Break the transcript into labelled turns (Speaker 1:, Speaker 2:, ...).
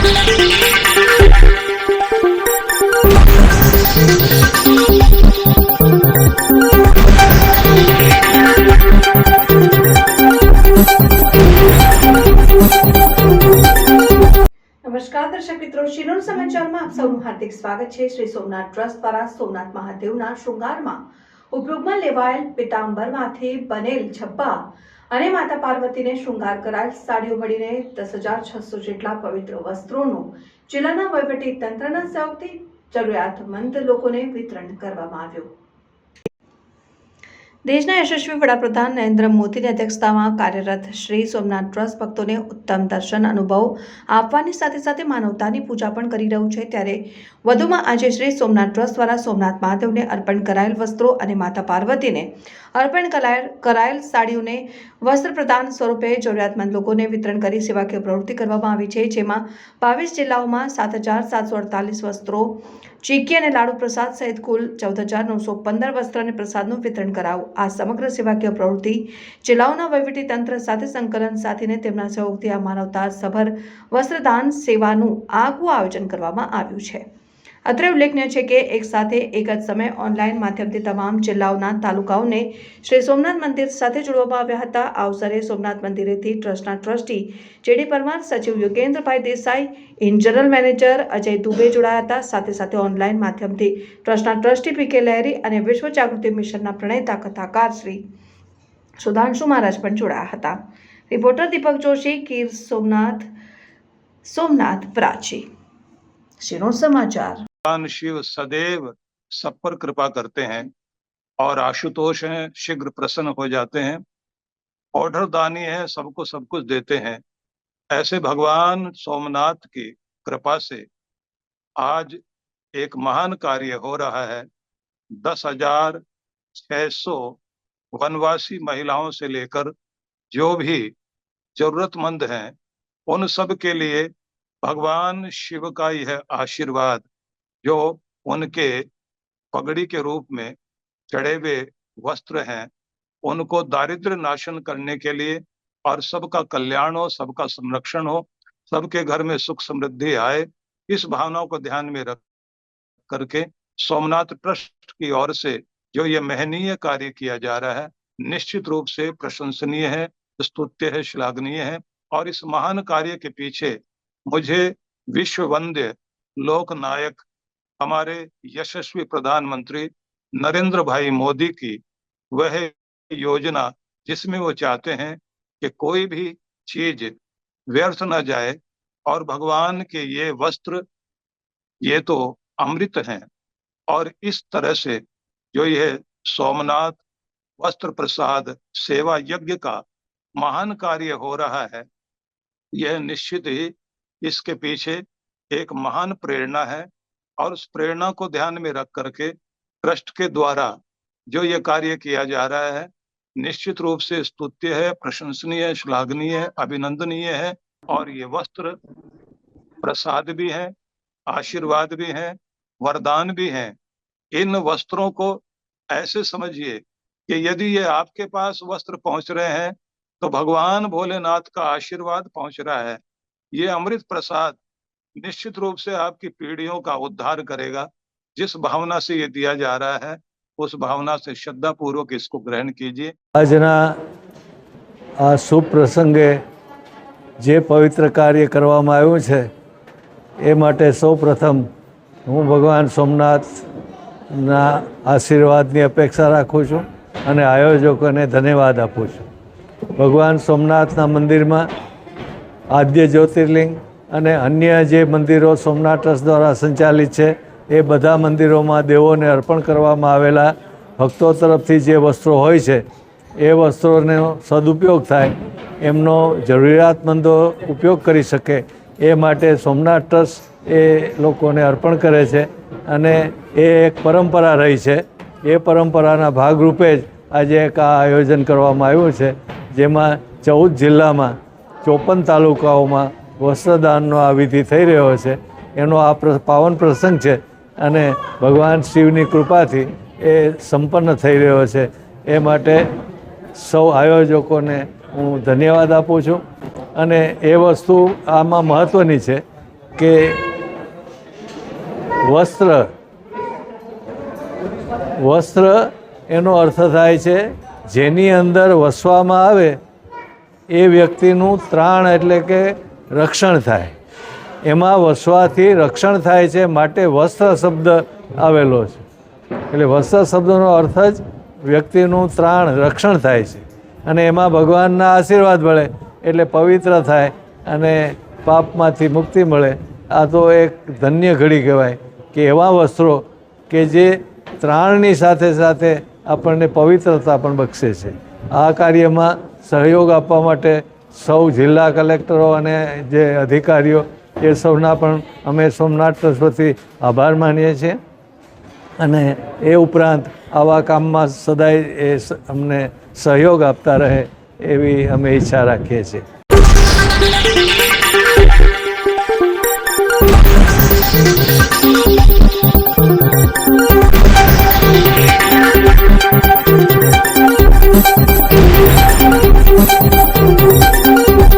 Speaker 1: નમસ્કાર દર્શક મિત્રો, શિનોર સમાચારમાં આપ સૌનું હાર્દિક સ્વાગત છે। શ્રી સોમનાથ ટ્રસ્ટ દ્વારા સોમનાથ મહાદેવના શૃંગારમાં ઉપયોગમાં લેવાયેલ પીતાંબરમાંથી બનેલ છબ્બા અને માતા પાર્વતીને શૃંગાર કરાયેલ સાડીઓ મળીને 10,600 જેટલા પવિત્ર વસ્ત્રોનું જિલ્લાના વહીવટી તંત્રના સહયોગથી જરૂરિયાતમંદ લોકોને વિતરણ કરવામાં આવ્યું। દેશના યશસ્વી વડાપ્રધાન નરેન્દ્ર મોદીની અધ્યક્ષતામાં કાર્યરત શ્રી સોમનાથ ટ્રસ્ટ ભક્તોને ઉત્તમ દર્શન અનુભવ આપવાની સાથે સાથે માનવતાની પૂજા પણ કરી રહ્યું છે। ત્યારે વધુમાં આજે શ્રી સોમનાથ ટ્રસ્ટ દ્વારા સોમનાથ મહાદેવને અર્પણ કરાયેલ વસ્ત્રો અને માતા પાર્વતીને અર્પણ કરાયેલ સાડીઓને વસ્ત્ર પ્રદાન સ્વરૂપે જરૂરિયાતમંદ લોકોને વિતરણ કરી સેવાકીય પ્રવૃત્તિ કરવામાં આવી છે, જેમાં 22 જિલ્લાઓમાં 7,748 વસ્ત્રો, ચીકી અને લાડુ પ્રસાદ સહિત કુલ 14,915 વસ્ત્ર અને પ્રસાદનું વિતરણ કરાયું। આ સમગ્ર સેવાકીય પ્રવૃત્તિ જિલ્લાઓના વહીવટી તંત્ર સાથે સંકલન સાધીને તેમના સહયોગથી આ માનવતા સભર વસ્ત્રદાન સેવાનું આગવું આયોજન કરવામાં આવ્યું છે। અત્રે ઉલ્લેખનીય છે કે એક સાથે એક જ સમયે ઓનલાઈન માધ્યમથી તમામ જિલ્લાઓના તાલુકાઓને શ્રી સોમનાથ મંદિર સાથે જોડવામાં આવ્યા હતા। આ અવસરે સોમનાથ મંદિરેથી ટ્રસ્ટના ટ્રસ્ટી જેડી પરમાર, સચિવ યોગેન્દ્રભાઈ Desai, in general manager Ajay Dubey જોડાયા હતા। સાથે સાથે ઓનલાઈન માધ્યમથી ટ્રસ્ટના ટ્રસ્ટી પીકે લહેરી અને વિશ્વ જાગૃતિ મિશનના પ્રણેતા કથાકાર શ્રી સુધાંશુ મહારાજ પણ જોડાયા હતા। રિપોર્ટર દીપક જોશી, ગીર સોમનાથ પ્રાચી, શિનોર समाचार।
Speaker 2: भगवान शिव सदैव सब पर कृपा करते हैं और आशुतोष हैं, शीघ्र प्रसन्न हो जाते हैं। ऑर्डर दानी है, सबको सब कुछ देते हैं। ऐसे भगवान सोमनाथ की कृपा से आज एक महान कार्य हो रहा है। 10,600 वनवासी महिलाओं से लेकर जो भी जरूरतमंद हैं उन सब के लिए भगवान शिव का यह आशीर्वाद जो उनके पगड़ी के रूप में चढ़े हुए वस्त्र हैं उनको दारिद्र्य नाशन करने के लिए और सबका कल्याण हो, सबका संरक्षण हो, सबके घर में सुख समृद्धि आए, इस भावना को ध्यान में रख करके सोमनाथ ट्रस्ट की ओर से जो ये महनीय कार्य किया जा रहा है निश्चित रूप से प्रशंसनीय है, स्तुत्य है, श्लाघनीय है। और इस महान कार्य के पीछे मुझे विश्व वंद्य लोक नायक हमारे यशस्वी प्रधानमंत्री नरेंद्र भाई मोदी की वह योजना जिसमें वो चाहते हैं कि कोई भी चीज व्यर्थ न जाए और भगवान के ये वस्त्र ये तो अमृत हैं और इस तरह से जो ये सोमनाथ वस्त्र प्रसाद सेवा यज्ञ का महान कार्य हो रहा है, यह निश्चित ही इसके पीछे एक महान प्रेरणा है। और उस प्रेरणा को ध्यान में रख करके ट्रस्ट के द्वारा जो ये कार्य किया जा रहा है निश्चित रूप से स्तुत्य है, प्रशंसनीय है, श्लाघनीय है, अभिनंदनीय है। और ये वस्त्र प्रसाद भी है, आशीर्वाद भी है, वरदान भी है। इन वस्त्रों को ऐसे समझिए कि यदि ये आपके पास वस्त्र पहुंच रहे हैं तो भगवान भोलेनाथ का आशीर्वाद पहुंच रहा है। ये अमृत प्रसाद निश्चित रूप से आपकी पीढ़ियों का उद्धार करेगा। जिस भावना से ये दिया जा रहा है उस भावना से श्रद्धा पूर्वक इसको ग्रहण कीजिए।
Speaker 3: આજના આ શુભ પ્રસંગે જે પવિત્ર કાર્ય કરવામાં આવ્યું છે એ માટે સૌપ્રથમ હું ભગવાન સોમનાથના આશીર્વાદની અપેક્ષા રાખું છું અને આયોજકોને ધન્યવાદ આપું છું। ભગવાન સોમનાથના મંદિરમાં આદ્ય જ્યોતિર્લિંગ અને અન્ય જે મંદિરો સોમનાથ ટ્રસ્ટ દ્વારા સંચાલિત છે એ બધા મંદિરોમાં દેવોને અર્પણ કરવામાં આવેલા ભક્તો તરફથી જે વસ્ત્રો હોય છે એ વસ્ત્રોનો સદુપયોગ થાય, એમનો જરૂરિયાતમંદો ઉપયોગ કરી શકે એ માટે સોમનાથ ટ્રસ્ટ એ લોકોને અર્પણ કરે છે અને એ એક પરંપરા રહી છે। એ પરંપરાના ભાગરૂપે જ આજે એક આ આયોજન કરવામાં આવ્યું છે, જેમાં 14 જિલ્લામાં 54 તાલુકાઓમાં વસ્ત્રદાનનો આ વિધિ થઈ રહ્યો છે। એનો આ પાવન પ્રસંગ છે અને ભગવાન શિવની કૃપાથી એ સંપન્ન થઈ રહ્યો છે। એ માટે સૌ આયોજકોને હું ધન્યવાદ આપું છું। અને એ વસ્તુ આમાં મહત્ત્વની છે કે વસ્ત્ર એનો અર્થ થાય છે જેની અંદર વસવામાં આવે એ વ્યક્તિનું ત્રાણ એટલે કે રક્ષણ થાય, એમાં વસવાથી રક્ષણ થાય છે, માટે વસ્ત્ર શબ્દ આવેલો છે. એટલે વસ્ત્ર શબ્દનો અર્થ જ વ્યક્તિનું ત્રાણ રક્ષણ થાય છે અને એમાં ભગવાનના આશીર્વાદ મળે એટલે પવિત્ર થાય અને પાપમાંથી મુક્તિ મળે. આ તો એક ધન્ય ઘડી કહેવાય કે એવા વસ્ત્રો કે જે ત્રાણની સાથે સાથે આપણને પવિત્રતા પણ બક્ષે છે. આ કાર્યમાં સહયોગ આપવા માટે સૌ જિલ્લા કલેક્ટરો અને જે અધિકારીઓ એ સૌના પણ અમે સોમનાથ ટ્રસ્ટ વતી આભાર માનીએ છીએ અને એ ઉપરાંત આવા કામમાં સદાય એ અમને સહયોગ આપતા રહે એવી અમે ઈચ્છા રાખીએ છીએ.